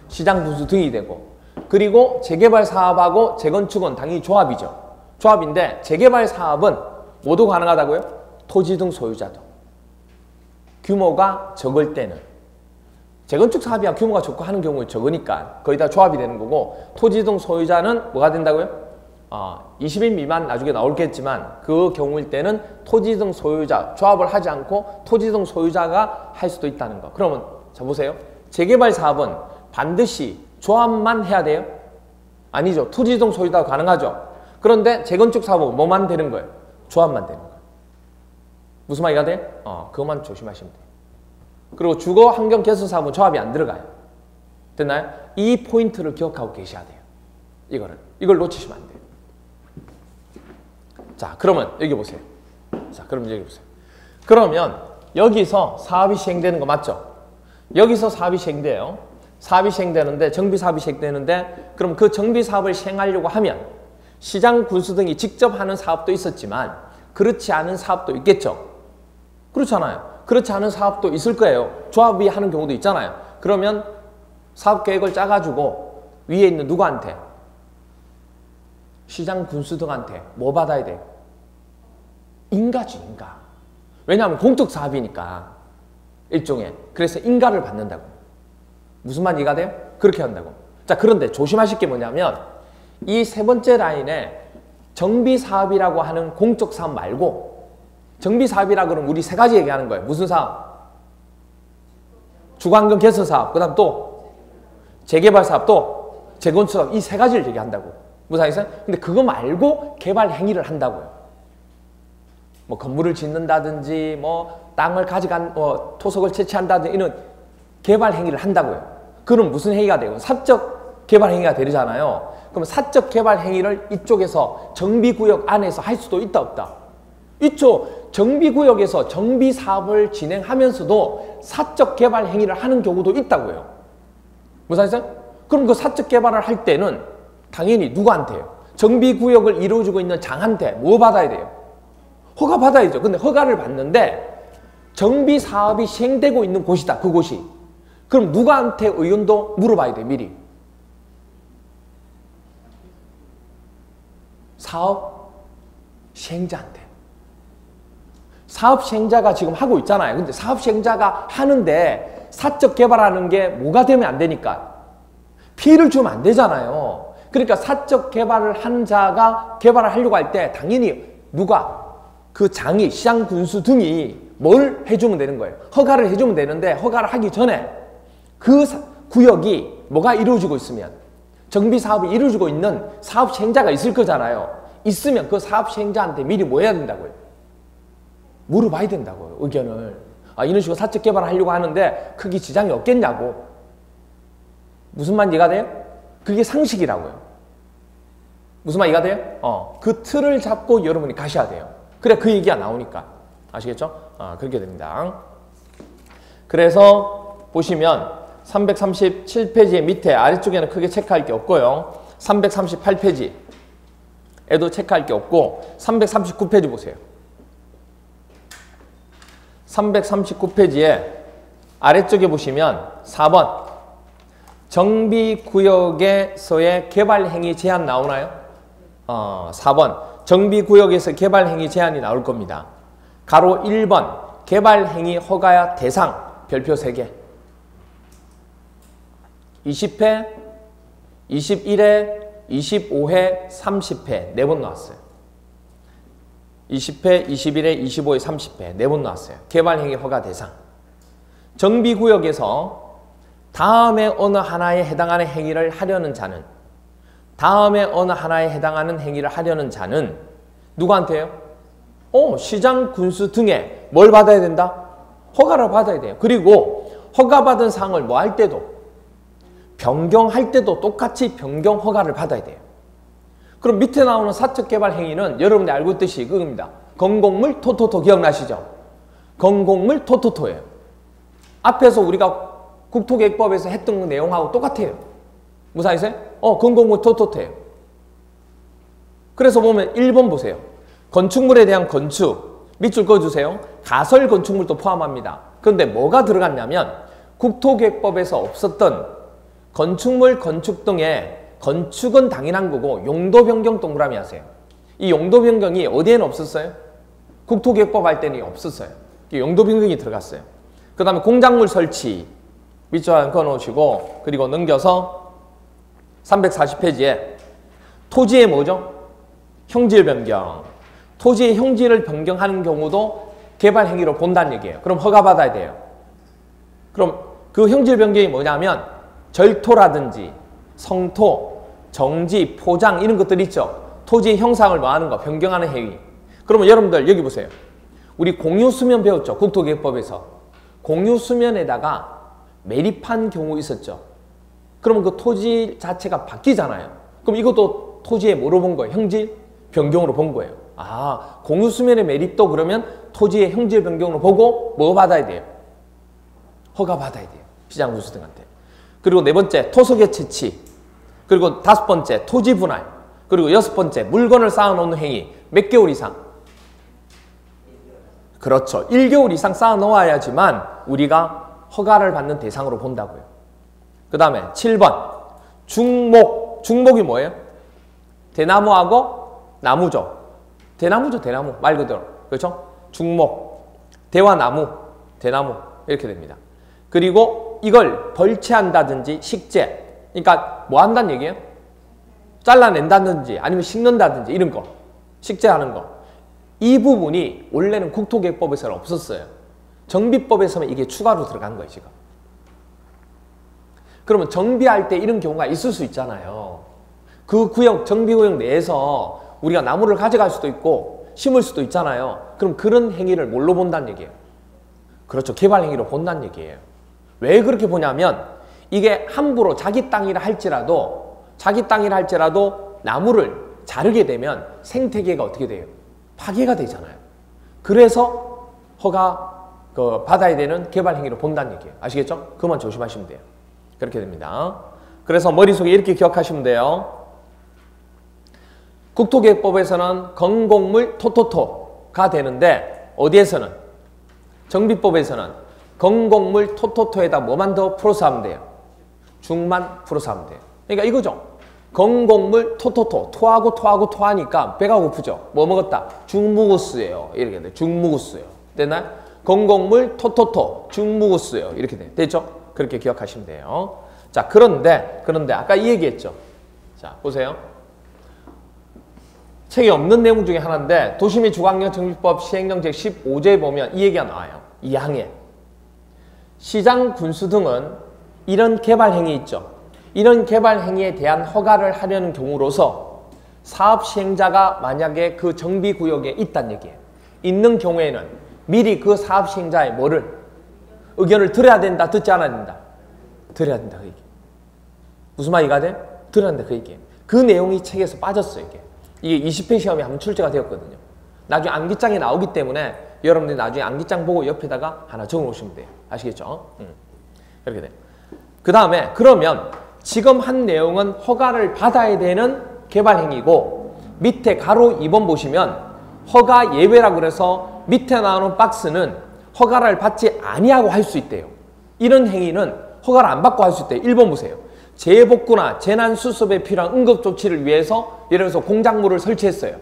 시장 군수 등이 되고, 그리고 재개발 사업하고 재건축은 당연히 조합이죠. 조합인데 재개발 사업은 모두 가능하다고요? 토지 등 소유자도. 규모가 적을 때는. 재건축 사업이야 규모가 적고 하는 경우에 적으니까 거의 다 조합이 되는 거고, 토지 등 소유자는 뭐가 된다고요? 20인 미만 나중에 나올겠지만 그 경우일 때는 토지 등 소유자, 조합을 하지 않고 토지 등 소유자가 할 수도 있다는 거. 그러면 자 보세요. 재개발 사업은 반드시 조합만 해야 돼요? 아니죠. 토지 등 소유자가 가능하죠. 그런데 재건축 사업은 뭐만 되는 거예요? 조합만 되는 거예요. 무슨 말이가 돼? 그것만 조심하시면 돼요. 그리고 주거 환경 개선 사업은 조합이 안 들어가요. 됐나요? 이 포인트를 기억하고 계셔야 돼요. 이걸 놓치시면 안 돼요. 자, 그러면 여기 보세요. 자, 그럼 여기 보세요. 그러면 여기서 사업이 시행되는 거 맞죠? 여기서 사업이 시행돼요. 사업이 시행되는데, 정비 사업이 시행되는데, 그럼 그 정비 사업을 시행하려고 하면 시장 군수 등이 직접 하는 사업도 있었지만 그렇지 않은 사업도 있겠죠. 그렇잖아요. 그렇지 않은 사업도 있을 거예요. 조합이 하는 경우도 있잖아요. 그러면 사업 계획을 짜가지고 위에 있는 누구한테? 시장 군수 등한테 뭐 받아야 돼요? 인가지, 인가. 왜냐하면 공적 사업이니까 일종의. 그래서 인가를 받는다고. 무슨 말 이해가 돼요? 그렇게 한다고. 자, 그런데 조심하실 게 뭐냐면 이 세 번째 라인에 정비 사업이라고 하는 공적 사업 말고, 정비 사업이라 그러면 우리 세 가지 얘기하는 거예요. 무슨 사업? 주거환경 개선 사업, 그 다음 또 재개발 사업, 또 재건축 사업, 이 세 가지를 얘기한다고. 무슨 말이세요? 근데 그거 말고 개발 행위를 한다고요. 뭐 건물을 짓는다든지 뭐 땅을 가져간 토속을 채취한다든지 이런 개발 행위를 한다고요. 그럼 무슨 행위가 돼요? 사적 개발 행위가 되잖아요. 그럼 사적 개발 행위를 이쪽에서 정비구역 안에서 할 수도 있다 없다? 있죠. 정비구역에서 정비 사업을 진행하면서도 사적 개발 행위를 하는 경우도 있다고요. 무슨 말이세요? 그럼 그 사적 개발을 할 때는 당연히 누구한테요? 정비구역을 이루어주고 있는 장한테 뭐 받아야 돼요? 허가 받아야죠. 근데 허가를 받는데 정비 사업이 시행되고 있는 곳이다. 그곳이. 그럼 누구한테 의견도 물어봐야 돼요. 미리. 사업 시행자한테. 사업 시행자가 지금 하고 있잖아요. 근데 사업 시행자가 하는데 사적 개발하는 게 뭐가 되면 안 되니까 피해를 주면 안 되잖아요. 그러니까 사적 개발을 한 자가 개발을 하려고 할 때 당연히 누가? 그 장이, 시장 군수 등이 뭘 해주면 되는 거예요? 허가를 해주면 되는데 허가를 하기 전에 그 구역이 뭐가 이루어지고 있으면 정비 사업이 이루어지고 있는 사업 시행자가 있을 거잖아요. 있으면 그 사업 시행자한테 미리 뭐 해야 된다고요? 물어봐야 된다고요. 의견을. 이런 식으로 사적 개발을 하려고 하는데 크게 지장이 없겠냐고. 무슨 말 이해가 돼요? 그게 상식이라고요. 무슨 말 이해가 돼요? 그 틀을 잡고 여러분이 가셔야 돼요. 그래 그 얘기가 나오니까. 아시겠죠? 그렇게 됩니다. 그래서 보시면 337페이지 밑에 아래쪽에는 크게 체크할 게 없고요. 338페이지에도 체크할 게 없고 339페이지 보세요. 339페이지에 아래쪽에 보시면 4번 정비구역에서의 개발행위 제한 나오나요? 4번 정비구역에서 개발행위 제한이 나올 겁니다. 가로 1번 개발행위 허가 대상 별표 3개 20회, 21회, 25회, 30회 4번 나왔어요. 20회, 21회, 25회, 30회 4번 나왔어요. 개발행위 허가 대상. 정비구역에서 다음에 어느 하나에 해당하는 행위를 하려는 자는 누구한테요? 시장, 군수 등에 뭘 받아야 된다? 허가를 받아야 돼요. 그리고 허가받은 사항을 뭐 할 때도 변경할 때도 똑같이 변경 허가를 받아야 돼요. 그럼 밑에 나오는 사적 개발 행위는 여러분들이 알고 있듯이 그겁니다. 건공물 토토토 기억나시죠? 건공물 토토토예요. 앞에서 우리가 국토계획법에서 했던 그 내용하고 똑같아요. 무슨 말이세요? 건공물 토토토예요. 그래서 보면 1번 보세요. 건축물에 대한 건축 밑줄 그어주세요. 가설 건축물도 포함합니다. 그런데 뭐가 들어갔냐면 국토계획법에서 없었던 건축물, 건축 등의 건축은 당연한 거고 용도 변경 동그라미 하세요. 이 용도 변경이 어디에는 없었어요? 국토계획법 할 때는 없었어요. 용도 변경이 들어갔어요. 그 다음에 공작물 설치 밑줄 그어 놓으시고 그리고 넘겨서 340페이지에 토지의 뭐죠? 형질 변경. 토지의 형질을 변경하는 경우도 개발 행위로 본다는 얘기예요. 그럼 허가받아야 돼요. 그럼 그 형질 변경이 뭐냐면 절토라든지 성토, 정지, 포장 이런 것들 있죠. 토지의 형상을 뭐하는 거, 변경하는 행위. 그러면 여러분들 여기 보세요. 우리 공유수면 배웠죠. 국토계획법에서. 공유수면에다가 매립한 경우 있었죠. 그러면 그 토지 자체가 바뀌잖아요. 그럼 이것도 토지에 뭐로 본 거예요? 형질 변경으로 본 거예요. 공유수면의 매립도 그러면 토지의 형질 변경으로 보고 뭐 받아야 돼요? 허가 받아야 돼요. 시장 군수 등한테. 그리고 4번째 토속의 채취. 그리고 5번째 토지 분할. 그리고 6번째 물건을 쌓아놓는 행위. 몇 개월 이상? 그렇죠. 1개월 이상 쌓아놓아야지만 우리가 허가를 받는 대상으로 본다고요. 그 다음에 7번 중목. 중목이 뭐예요? 대나무하고 나무죠. 대나무죠. 대나무 말 그대로. 그렇죠? 중목. 대와 나무. 대나무 이렇게 됩니다. 그리고 이걸 벌채한다든지 식재. 그러니까 뭐 한다는 얘기예요? 잘라낸다든지 아니면 식는다든지 이런 거. 식재하는 거. 이 부분이 원래는 국토계획법에서는 없었어요. 정비법에서는 이게 추가로 들어간 거예요, 지금. 그러면 정비할 때 이런 경우가 있을 수 있잖아요. 그 구역, 정비구역 내에서 우리가 나무를 가져갈 수도 있고 심을 수도 있잖아요. 그럼 그런 행위를 뭘로 본다는 얘기예요? 그렇죠. 개발 행위로 본다는 얘기예요. 왜 그렇게 보냐면 이게 함부로 자기 땅이라 할지라도 나무를 자르게 되면 생태계가 어떻게 돼요? 파괴가 되잖아요. 그래서 허가 받아야 되는 개발 행위로 본다는 얘기예요. 아시겠죠? 그만 조심하시면 돼요. 그렇게 됩니다. 그래서 머릿속에 이렇게 기억하시면 돼요. 국토계획법에서는 건공물 토토토가 되는데 어디에서는? 정비법에서는 건공물 토토토에다 뭐만 더 풀어서 하면 돼요? 중만 풀어서 하면 돼요. 그러니까 이거죠. 건공물 토토토. 토하니까 배가 고프죠. 뭐 먹었다? 죽묵었어요. 이렇게 돼. 죽묵었어요. 됐나요? 건공물 토토토. 죽묵었어요. 이렇게 돼. 됐죠? 그렇게 기억하시면 돼요. 자, 그런데 아까 이 얘기했죠. 자, 보세요. 책에 없는 내용 중에 하나인데 도시및 주거환경정비법 시행령 제15조에 보면 이 얘기가 나와요. 2항에. 시장, 군수 등은 이런 개발행위 있죠. 이런 개발행위에 대한 허가를 하려는 경우로서 사업 시행자가 만약에 그 정비구역에 있다는 얘기예요. 있는 경우에는 미리 그 사업 시행자의 뭐를? 의견을 들어야 된다, 듣지 않아야 된다? 들어야 된다, 그 얘기. 무슨 말이가 돼? 들어야 된다, 그 얘기예요. 그 내용이 책에서 빠졌어요, 이게 20회 시험에 한번 출제가 되었거든요. 나중에 암기장에 나오기 때문에 여러분들이 나중에 암기장 보고 옆에다가 하나 적어 놓으시면 돼요. 아시겠죠? 이렇게 돼요. 그 다음에 그러면 지금 한 내용은 허가를 받아야 되는 개발행위고 밑에 가로 2번 보시면 허가 예외라고 그래서 밑에 나오는 박스는 허가를 받지 아니하고 할 수 있대요. 이런 행위는 허가를 안 받고 할 수 있대요. 1번 보세요. 재복구나 재난수습에 필요한 응급조치를 위해서 예를 들어서 공작물을 설치했어요.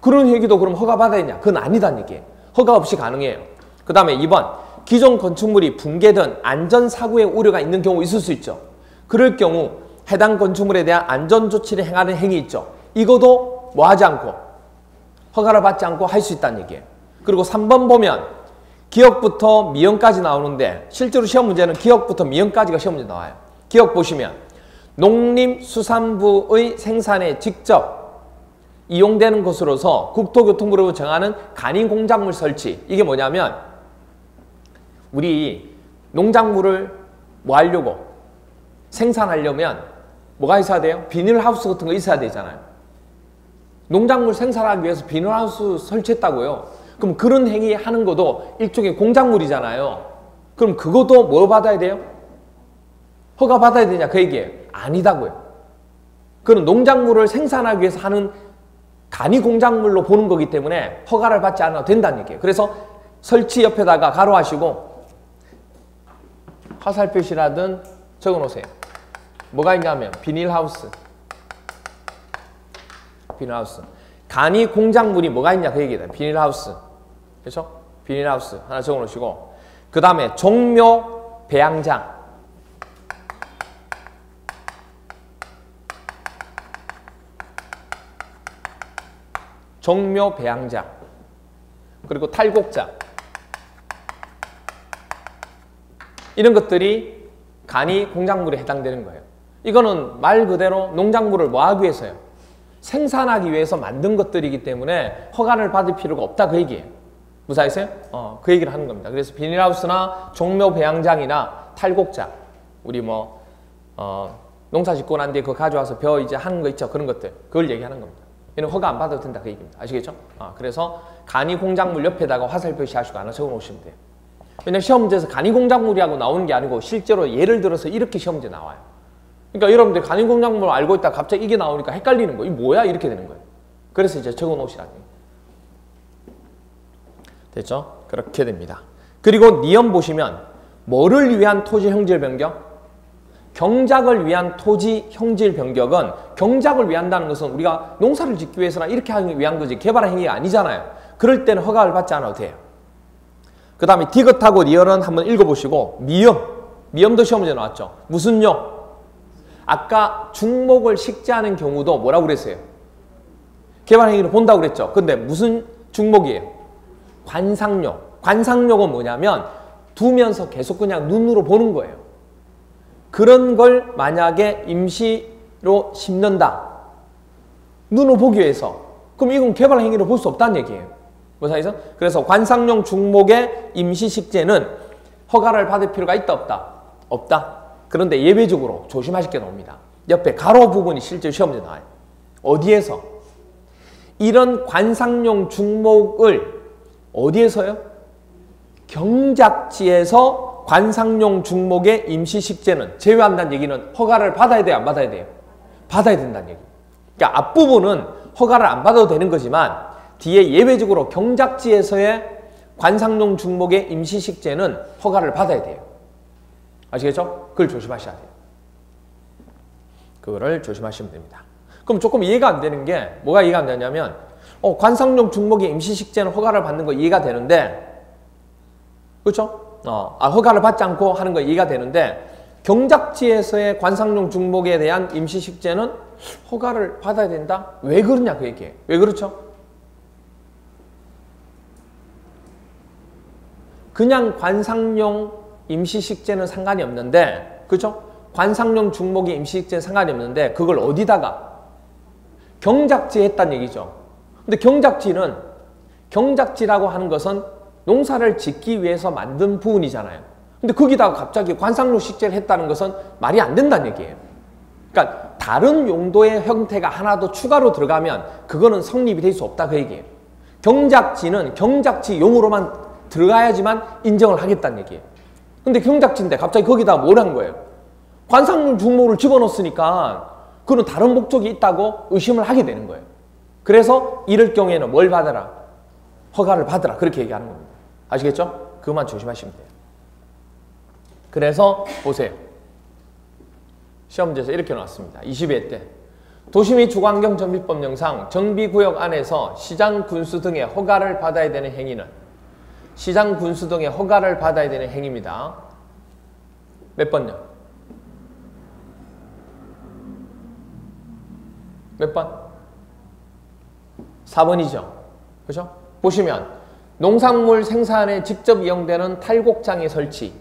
그런 회기도 그럼 허가받아야 되냐? 그건 아니다는 얘기예요. 허가 없이 가능해요. 그 다음에 2번, 기존 건축물이 붕괴든 안전사고의 우려가 있는 경우 있을 수 있죠. 그럴 경우 해당 건축물에 대한 안전조치를 행하는 행위 있죠. 이것도 뭐 하지 않고 허가를 받지 않고 할 수 있다는 얘기예요. 그리고 3번 보면 기역부터 미역까지 나오는데 실제로 시험 문제는 기역부터 미역까지가 시험 문제 나와요. 기역 보시면 농림수산부의 생산에 직접 이용되는 것으로서 국토교통부로 정하는 간이공작물 설치. 이게 뭐냐면 우리 농작물을 뭐 하려고 생산하려면 뭐가 있어야 돼요? 비닐하우스 같은 거 있어야 되잖아요. 농작물 생산하기 위해서 비닐하우스 설치했다고요. 그럼 그런 행위 하는 것도 일종의 공작물이잖아요. 그럼 그것도 뭐 받아야 돼요? 허가 받아야 되냐 그 얘기예요. 아니다고요. 그건 농작물을 생산하기 위해서 하는 간이 공작물로 보는 거기 때문에 허가를 받지 않아도 된다는 얘기예요. 그래서 설치 옆에다가 가로하시고 화살 표시라든 적어 놓으세요. 뭐가 있냐면 비닐하우스. 비닐하우스. 간이 공작물이 뭐가 있냐 그 얘기다. 비닐하우스. 그렇죠? 비닐하우스 하나 적어 놓으시고 그 다음에 종묘 배양장. 종묘 배양장. 그리고 탈곡장. 이런 것들이 간이 공작물에 해당되는 거예요. 이거는 말 그대로 농작물을 뭐 하기 위해서요? 생산하기 위해서 만든 것들이기 때문에 허가를 받을 필요가 없다 그 얘기예요. 무사했어요? 그 얘기를 하는 겁니다. 그래서 비닐하우스나 종묘 배양장이나 탈곡장 우리 뭐 농사 짓고 난 뒤에 그거 가져와서 벼 이제 하는 거 있죠. 그런 것들 그걸 얘기하는 겁니다. 이는 허가 안 받아도 된다 그 얘기입니다. 아시겠죠? 그래서 간이 공작물 옆에다가 화살 표시하시고 하나 적어 놓으시면 돼요. 왜냐면 시험 문제에서 간이 공작물이라고 나오는 게 아니고 실제로 예를 들어서 이렇게 시험 문제 나와요. 그러니까 여러분들 간이 공작물 알고 있다 갑자기 이게 나오니까 헷갈리는 거예요. 이게 뭐야? 이렇게 되는 거예요. 그래서 이제 적어 놓으시라는 거예요. 됐죠? 그렇게 됩니다. 그리고 니엄 보시면 뭐를 위한 토지 형질 변경? 경작을 위한 토지 형질 변경은 경작을 위한다는 것은 우리가 농사를 짓기 위해서나 이렇게 하기 위한 거지 개발 행위가 아니잖아요. 그럴 때는 허가를 받지 않아도 돼요. 그 다음에 디귿하고 리얼은 한번 읽어보시고 미음도 시험 문제 나왔죠. 무슨요? 아까 중목을 식재하는 경우도 뭐라고 그랬어요? 개발 행위를 본다고 그랬죠. 근데 무슨 중목이에요? 관상용. 관상용은 뭐냐면 두면서 계속 그냥 눈으로 보는 거예요. 그런 걸 만약에 임시로 심는다. 눈으로 보기 위해서. 그럼 이건 개발 행위로 볼 수 없다는 얘기예요. 무사해서? 그래서 관상용 중목의 임시 식재는 허가를 받을 필요가 있다 없다? 없다. 그런데 예외적으로 조심하실 게 나옵니다. 옆에 가로 부분이 실제 시험 문제 나와요. 어디에서? 이런 관상용 중목을 어디에서요? 경작지에서 관상용 중목의 임시 식재는 제외한다는 얘기는 허가를 받아야 돼요? 안 받아야 돼요? 받아야 된다는 얘기. 그러니까 앞부분은 허가를 안 받아도 되는 거지만 뒤에 예외적으로 경작지에서의 관상용 중목의 임시 식재는 허가를 받아야 돼요. 아시겠죠? 그걸 조심하셔야 돼요. 그거를 조심하시면 됩니다. 그럼 조금 이해가 안 되는 게 뭐가 이해가 안 되냐면 관상용 중목의 임시 식재는 허가를 받는 거 이해가 되는데 그렇죠? 허가를 받지 않고 하는 거 이해가 되는데 경작지에서의 관상용 중목에 대한 임시 식재는 허가를 받아야 된다? 왜 그러냐 그 얘기예요. 왜 그렇죠? 그냥 관상용 임시 식재는 상관이 없는데 그렇죠? 관상용 중목의 임시 식재는 상관이 없는데 그걸 어디다가? 경작지에 했다는 얘기죠. 근데 경작지라고 하는 것은 농사를 짓기 위해서 만든 부분이잖아요. 근데 거기다가 갑자기 관상용 식재를 했다는 것은 말이 안 된다는 얘기예요. 그러니까 다른 용도의 형태가 하나 더 추가로 들어가면 그거는 성립이 될 수 없다 그 얘기예요. 경작지는 경작지용으로만 들어가야지만 인정을 하겠다는 얘기예요. 근데 경작지인데 갑자기 거기다 뭘 한 거예요? 관상용 중목을 집어넣었으니까 그건 다른 목적이 있다고 의심을 하게 되는 거예요. 그래서 이럴 경우에는 뭘 받아라? 허가를 받으라. 그렇게 얘기하는 겁니다. 아시겠죠? 그것만 조심하시면 돼요. 그래서 보세요. 시험지에서 이렇게 나왔습니다. 22회 때. 도시 및 주거환경정비법령상 정비구역 안에서 시장, 군수 등의 허가를 받아야 되는 행위는 시장, 군수 등의 허가를 받아야 되는 행위입니다. 몇 번요? 몇 번? 4번이죠. 그죠? 보시면 농산물 생산에 직접 이용되는 탈곡장의 설치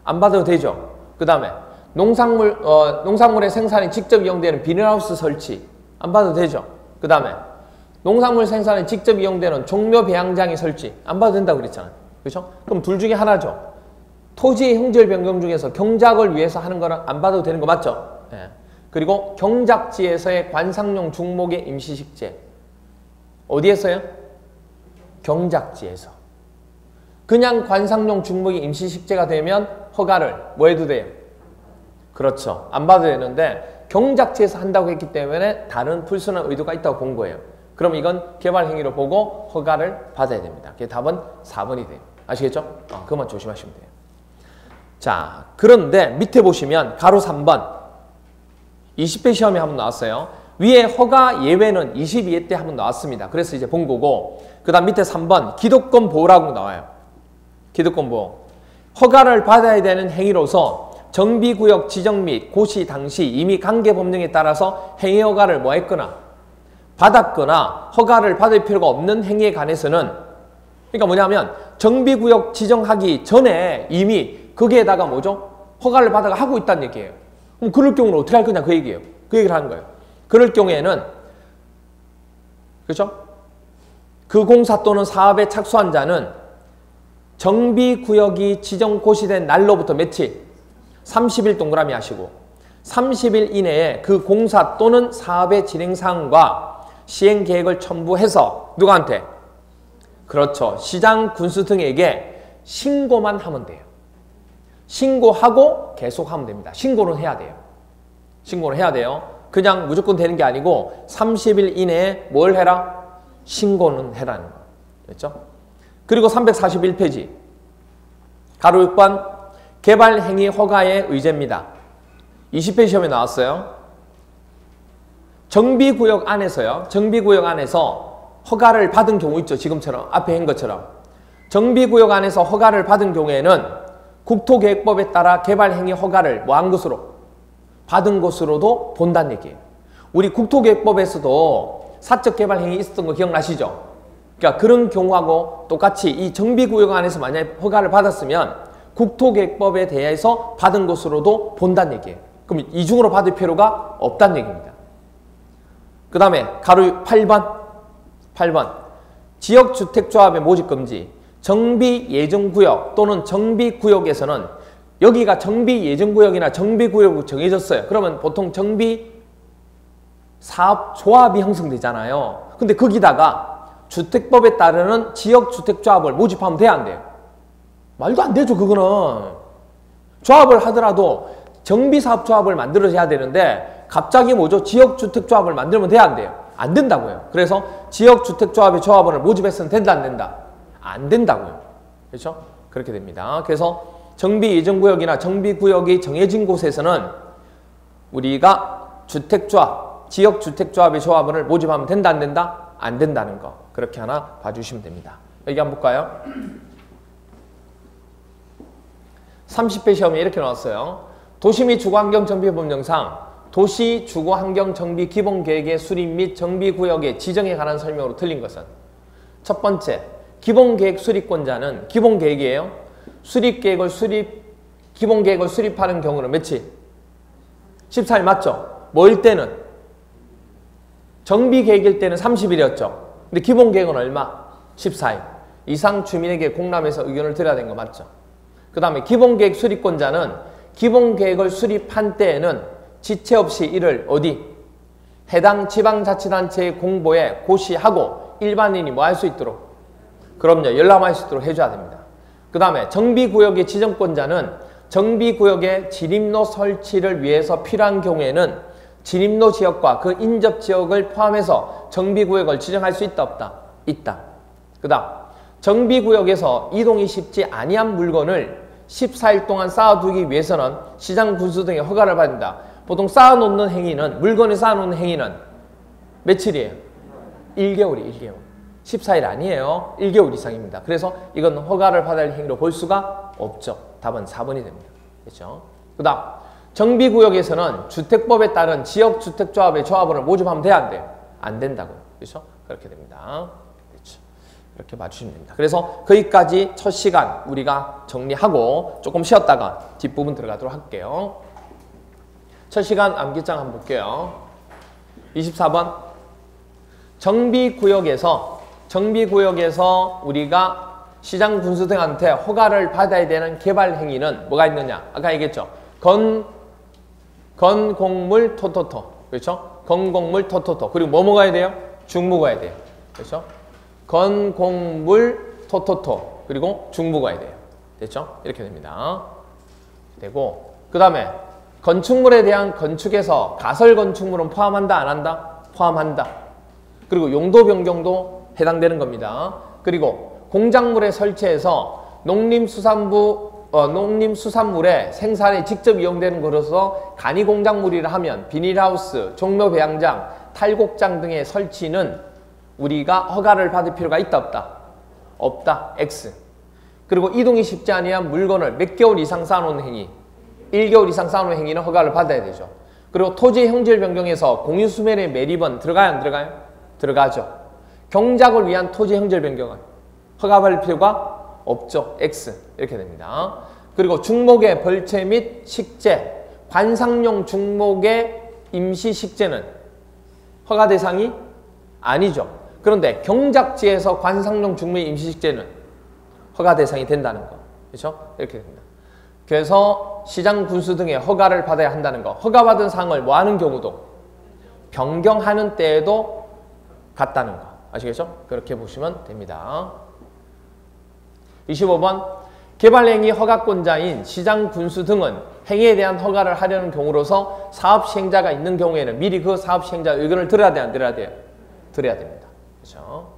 안 받아도 되죠. 그 다음에 농산물의 생산에 직접 이용되는 비닐하우스 설치 안 받아도 되죠. 그 다음에 농산물 생산에 직접 이용되는 종묘 배양장의 설치 안 받아도 된다고 그랬잖아요. 그렇죠? 그럼 둘 중에 하나죠. 토지의 형질 변경 중에서 경작을 위해서 하는 거는 안 받아도 되는 거 맞죠? 예. 그리고 경작지에서의 관상용 중목의 임시식재 어디에서요? 경작지에서. 그냥 관상용 중목이 임시식재가 되면 허가를 뭐 해도 돼요? 그렇죠. 안 받아도 되는데 경작지에서 한다고 했기 때문에 다른 불순한 의도가 있다고 본 거예요. 그럼 이건 개발 행위로 보고 허가를 받아야 됩니다. 그게 답은 4번이 돼요. 아시겠죠? 그것만 조심하시면 돼요. 자, 그런데 밑에 보시면 가로 3번 20회 시험에 한번 나왔어요. 위에 허가 예외는 22회 때 한번 나왔습니다. 그래서 이제 본 거고 그 다음 밑에 3번 기득권 보호라고 나와요. 기득권 보호. 허가를 받아야 되는 행위로서 정비구역 지정 및 고시 당시 이미 관계법령에 따라서 행위 허가를 뭐 했거나 받았거나 허가를 받을 필요가 없는 행위에 관해서는 그러니까 뭐냐면 정비구역 지정하기 전에 이미 거기에다가 뭐죠? 허가를 받아가 하고 있다는 얘기예요. 그럼 그럴 경우는 어떻게 할 거냐 그 얘기예요. 그 얘기를 하는 거예요. 그럴 경우에는 그렇죠? 그 공사 또는 사업에 착수한 자는 정비구역이 지정 고시된 날로부터 며칠? 30일 동그라미 하시고 30일 이내에 그 공사 또는 사업의 진행사항과 시행계획을 첨부해서 누구한테? 그렇죠. 시장, 군수 등에게 신고만 하면 돼요. 신고하고 계속하면 됩니다. 신고는 해야 돼요. 신고를 해야 돼요. 그냥 무조건 되는 게 아니고 30일 이내에 뭘 해라? 신고는 해라는 거. 그렇죠? 그리고 341페이지 가로 6번 개발행위 허가의 의제입니다. 20회 시험에 나왔어요. 정비구역 안에서요. 정비구역 안에서 허가를 받은 경우 있죠. 지금처럼 앞에 한 것처럼. 정비구역 안에서 허가를 받은 경우에는 국토계획법에 따라 개발행위 허가를 뭐 한 것으로? 받은 것으로도 본다는 얘기예요. 우리 국토계획법에서도 사적 개발행위 있었던 거 기억나시죠? 그러니까 그런 경우하고 똑같이 이 정비구역 안에서 만약에 허가를 받았으면 국토계획법에 대해서 받은 것으로도 본다는 얘기예요. 그럼 이중으로 받을 필요가 없다는 얘기입니다. 그 다음에 가로 8번 지역주택조합의 모집금지 정비예정구역 또는 정비구역에서는 여기가 정비예정구역이나 정비구역으로 정해졌어요. 그러면 보통 정비사업조합이 형성되잖아요. 근데 거기다가 주택법에 따르는 지역주택조합을 모집하면 돼야 안 돼요? 말도 안 되죠. 그거는. 조합을 하더라도 정비사업조합을 만들어야 되는데 갑자기 뭐죠? 지역주택조합을 만들면 돼야 안 돼요? 안 된다고요. 그래서 지역주택조합의 조합원을 모집해서는 된다 안 된다? 안 된다고요. 그렇죠? 그렇게 됩니다. 그래서 정비예정구역이나 정비구역이 정해진 곳에서는 우리가 주택조합, 지역주택조합의 조합원을 모집하면 된다 안 된다? 안 된다는 거. 그렇게 하나 봐주시면 됩니다. 여기 한번 볼까요? 30회 시험에 이렇게 나왔어요. 도시 및 주거환경정비법령상 도시 주거환경정비 기본계획의 수립 및 정비구역의 지정에 관한 설명으로 틀린 것은 첫 번째, 기본계획 수립권자는 기본계획이에요. 기본계획을 수립하는 경우는 며칠? 14일 맞죠? 뭐일 때는? 정비계획일 때는 30일이었죠. 근데 기본계획은 얼마? 14일. 이상 주민에게 공람해서 의견을 드려야 되는 거 맞죠? 그 다음에 기본계획 수립권자는 기본계획을 수립한 때에는 지체 없이 이를 어디? 해당 지방자치단체의 공보에 고시하고 일반인이 뭐 할 수 있도록? 그럼요. 열람할 수 있도록 해줘야 됩니다. 그 다음에 정비구역의 지정권자는 정비구역의 진입로 설치를 위해서 필요한 경우에는 진입로 지역과 그 인접지역을 포함해서 정비구역을 지정할 수 있다 없다? 있다. 그 다음 정비구역에서 이동이 쉽지 아니한 물건을 14일 동안 쌓아두기 위해서는 시장 군수 등의 허가를 받는다. 보통 쌓아놓는 행위는, 물건을 쌓아놓는 행위는 며칠이에요? 1개월이 1개월. 14일 아니에요. 1개월 이상입니다. 그래서 이건 허가를 받아야 할 행위로 볼 수가 없죠. 답은 4번이 됩니다. 그렇죠? 그 다음 정비구역에서는 주택법에 따른 지역주택조합의 조합원을 모집하면 돼야 안 돼요? 안 된다고요. 그렇죠? 그렇게 됩니다. 그렇죠. 이렇게 맞추시면 됩니다. 그래서 거기까지 첫 시간 우리가 정리하고 조금 쉬었다가 뒷부분 들어가도록 할게요. 첫 시간 암기장 한번 볼게요. 24번 정비구역에서 우리가 시장 군수 등한테 허가를 받아야 되는 개발 행위는 뭐가 있느냐? 아까 얘기했죠. 건공물 토토토. 그렇죠? 건공물 토토토. 그리고 뭐 먹어야 돼요? 중무 가야 돼요. 그렇죠? 건공물 토토토. 그리고 중무 가야 돼요. 됐죠? 이렇게 됩니다. 되고 그 다음에 건축물에 대한 건축에서 가설 건축물은 포함한다 안 한다? 포함한다. 그리고 용도 변경도 해당되는 겁니다. 그리고 공작물에 설치해서 농림수산물의 생산에 직접 이용되는 것으로서 간이공작물이라 하면 비닐하우스, 종묘 배양장, 탈곡장 등의 설치는 우리가 허가를 받을 필요가 있다 없다? 없다. X. 그리고 이동이 쉽지 아니한 물건을 몇 개월 이상 쌓아놓는 행위, 1개월 이상 쌓아놓는 행위는 허가를 받아야 되죠. 그리고 토지의 형질 변경에서 공유수면의 매립은 들어가요 안 들어가요? 들어가죠. 경작을 위한 토지 형질 변경은 허가받을 필요가 없죠. X. 이렇게 됩니다. 그리고 중목의 벌채 및 식재, 관상용 중목의 임시 식재는 허가 대상이 아니죠. 그런데 경작지에서 관상용 중목의 임시 식재는 허가 대상이 된다는 거. 그렇죠? 이렇게 됩니다. 그래서 시장 군수 등의 허가를 받아야 한다는 거. 허가받은 사항을 뭐 하는 경우도 변경하는 때에도 같다는 거. 아시겠죠? 그렇게 보시면 됩니다. 25번 개발행위 허가권자인 시장 군수 등은 행위에 대한 허가를 하려는 경우로서 사업 시행자가 있는 경우에는 미리 그 사업 시행자 의견을 들어야 돼요? 안 들어야 돼요? 들어야 됩니다. 그렇죠?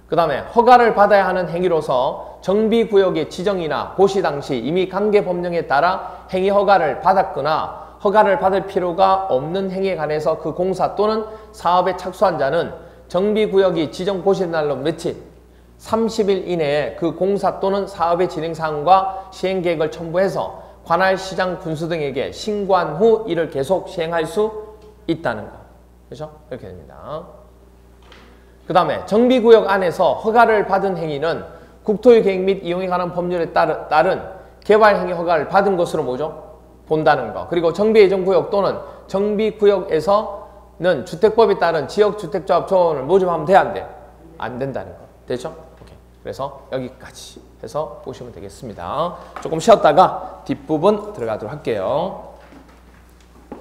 그 다음에 허가를 받아야 하는 행위로서 정비구역의 지정이나 고시 당시 이미 관계법령에 따라 행위 허가를 받았거나 허가를 받을 필요가 없는 행위에 관해서 그 공사 또는 사업에 착수한 자는 정비구역이 지정 고시된 날로 며칠? 30일 이내에 그 공사 또는 사업의 진행사항과 시행계획을 첨부해서 관할 시장 군수 등에게 신고한 후 이를 계속 시행할 수 있다는 거. 그렇죠? 이렇게 됩니다. 그 다음에 정비구역 안에서 허가를 받은 행위는 국토의 계획 및 이용에 관한 법률에 따른 개발행위 허가를 받은 것으로 뭐죠? 본다는 거. 그리고 정비예정구역 또는 정비구역에서는 주택법에 따른 지역주택조합 조합원을 모집하면 돼? 안 돼? 안 된다는 거. 되죠? 오케이. 그래서 여기까지 해서 보시면 되겠습니다. 조금 쉬었다가 뒷부분 들어가도록 할게요.